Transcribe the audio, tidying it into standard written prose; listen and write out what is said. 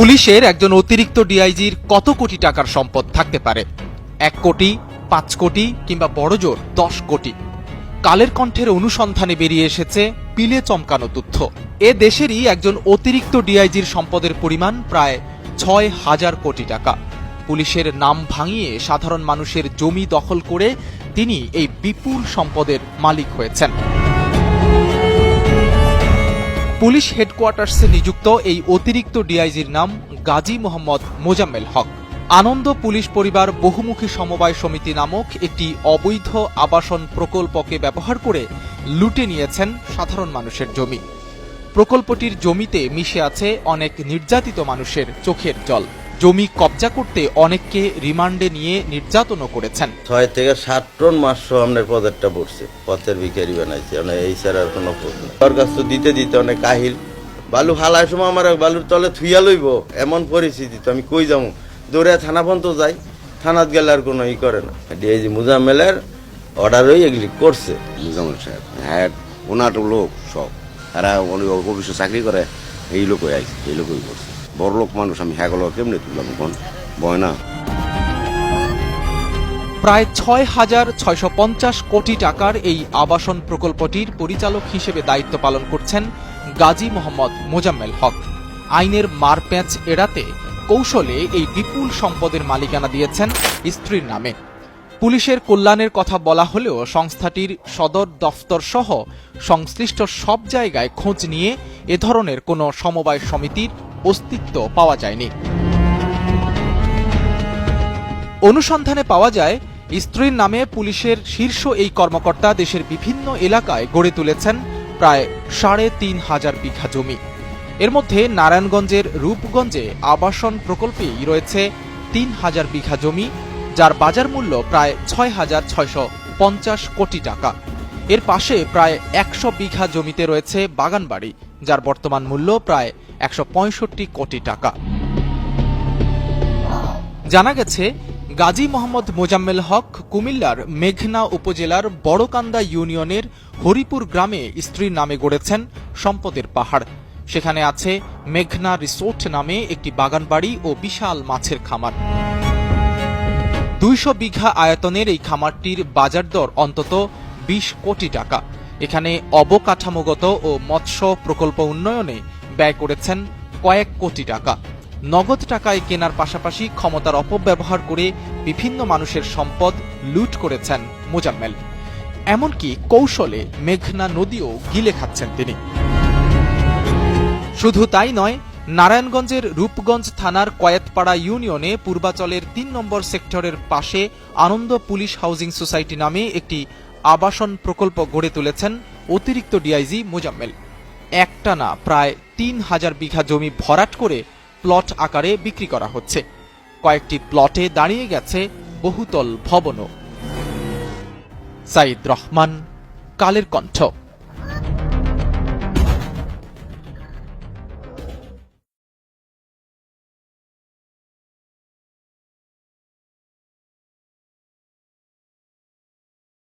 পুলিশের একজন অতিরিক্ত ডিআইজির কত কোটি টাকার সম্পদ থাকতে পারে? 1 কোটি, 5 কোটি কিংবা বড়জোর 10 কোটি? কালের কণ্ঠের অনুসন্ধানে বেরিয়ে এসেছে পিলে চমকানো তথ্য। এ দেশেরই একজন অতিরিক্ত ডিআইজির সম্পদের পরিমাণ প্রায় 6,000 কোটি টাকা। পুলিশের নাম ভাঙিয়ে সাধারণ মানুষের জমি দখল করে তিনি এই বিপুল সম্পদের মালিক হয়েছেন। পুলিশ হেডকোয়ার্টার্সে নিযুক্ত এই অতিরিক্ত ডিআইজির নাম গাজী মোহাম্মদ মোজাম্মেল হক। আনন্দ পুলিশ পরিবার বহুমুখী সমবায় সমিতি নামক একটি অবৈধ আবাসন প্রকল্পকে ব্যবহার করে লুটে নিয়েছেন সাধারণ মানুষের জমি। প্রকল্পটির জমিতে মিশে আছে অনেক নির্যাতিত মানুষের চোখের জল। জমি কবজা করতে অনেককে রিমান্ডে নিয়ে নির্যাতনও করেছেন। 6 থেকে 7 টন মাছ আমাদের পথেরটা পড়ছে, পথের ভিখারি বানাইছে। এই স্যার আর কোনো পথ না, তার কাছ তো দিতে দিতে অনেক কাহিল। বালু হালার সময় আমার বালুর তলে থুইয়া লইব এমন পরিস্থিতি, তো আমি কই যাবো? দৌড়ে থানা পর্যন্ত যাই, থানাত গেলে আর কোনো করে না। ডিআইজি মোজাম্মেলের অর্ডারই এগুলি করছে। মোজাম্মেল সাহেব হ্যাঁ, ওনার লোক সব এরা অফিসে চাকরি করে, এই লোকই আইছে, এই লোকই করছে। বড় লোক মানুষ, আমি হ্যাঁ গেল কেমনি তুললাম এখন ভয় না। প্রায় 6,650 কোটি টাকার এই আবাসন প্রকল্পটির পরিচালক হিসেবে দায়িত্ব পালন করছেন গাজী মোহাম্মদ মোজাম্মেল হক। আইনের মারপ্যাঁচ এড়াতে কৌশলে এই বিপুল সম্পদের মালিকানা দিয়েছেন স্ত্রীর নামে। পুলিশের কল্যাণের কথা বলা হলেও সংস্থাটির সদর দফতর সহ সংশ্লিষ্ট সব জায়গায় খোঁজ নিয়ে এ ধরনের কোনো সমবায় সমিতির অস্তিত্ব পাওয়া যায়নি। অনুসন্ধানে পাওয়া যায়, স্ত্রীর নামে পুলিশের শীর্ষ এই কর্মকর্তা দেশের বিভিন্ন এলাকায় গড়ে তুলেছেন প্রায় 3,500 বিঘা জমি। এর মধ্যে নারায়ণগঞ্জের রূপগঞ্জে আবাসন প্রকল্পেই রয়েছে 3,000 বিঘা জমি, যার বাজার মূল্য প্রায় 6,650 কোটি টাকা। এর পাশে প্রায় 100 বিঘা জমিতে রয়েছে বাগানবাড়ি, যার বর্তমান মূল্য প্রায় 165 কোটি টাকা। জানা গেছে, গাজী মোহাম্মদ মোজাম্মেল হক কুমিল্লার মেঘনা উপজেলার বড়কান্দা ইউনিয়নের হরিপুর গ্রামে স্ত্রীর নামে গড়েছেন সম্পদের পাহাড়। সেখানে আছে মেঘনা রিসোর্ট নামে একটি বাগানবাড়ি ও বিশাল মাছের খামার। 200 বিঘা আয়তনের এই খামারটির বাজার দর অন্তত 20 কোটি টাকা। এখানে অবকাঠামোগত ও মৎস্য প্রকল্প উন্নয়নে ব্যয় করেছেন কয়েক কোটি টাকা। নগদ টাকায় কেনার পাশাপাশি ক্ষমতার অপব্যবহার করে বিভিন্ন মানুষের সম্পদ লুট করেছেন মোজাম্মেল। এমনকি কৌশলে মেঘনা নদীও গিলে খাচ্ছেন তিনি। শুধু তাই নয়, নারায়ণগঞ্জের রূপগঞ্জ থানার কয়েতপাড়া ইউনিয়নে পূর্বাচলের 3 নম্বর সেক্টরের পাশে আনন্দ পুলিশ হাউজিং সোসাইটি নামে একটি আবাসন প্রকল্প গড়ে তুলেছেন অতিরিক্ত ডিআইজি মোজাম্মেল। একটানা প্রায় 3,000 বিঘা জমি ভরাট করে প্লট আকারে বিক্রি করা হচ্ছে। কয়েকটি প্লটে দাঁড়িয়ে গেছে বহুতল ভবনও। সাইদ রহমান, কালের কণ্ঠ।